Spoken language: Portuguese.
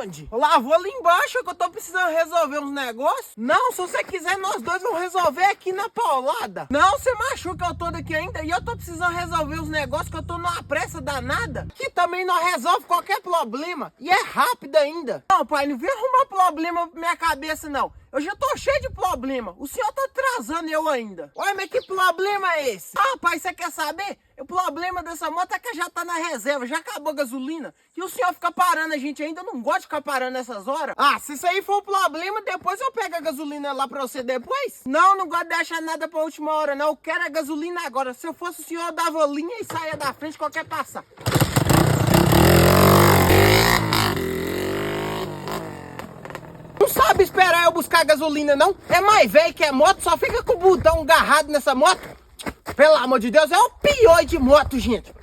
aonde? Lá, vou ali embaixo que eu tô precisando resolver uns negócios. Não, se você quiser, nós dois vamos resolver aqui na paulada. Não, você machuca, eu tô daqui ainda e eu tô precisando resolver os negócios que eu tô numa pressa danada. Que também não resolve qualquer problema. E é rápido ainda. Não, pai, não vem arrumar problema pra minha cabeça, não. Eu já tô cheio de problema. O senhor tá atrasando eu ainda. Ué, mas que problema é esse? Ah, pai, você quer saber? O problema dessa moto é que já tá na reserva, já acabou a gasolina. E o senhor fica parando a gente ainda, não gosta de ficar parando nessas horas. Ah, se isso aí for o problema, depois eu pego a gasolina lá pra você depois. Não, não gosto de deixar nada pra última hora, não. Eu quero a gasolina agora. Se eu fosse o senhor, eu dava linha e saia da frente qualquer passar. Não sabe esperar eu buscar gasolina, não? É mais velho que é moto, só fica com o botão agarrado nessa moto. Pelo amor de Deus, é o pior de moto, gente.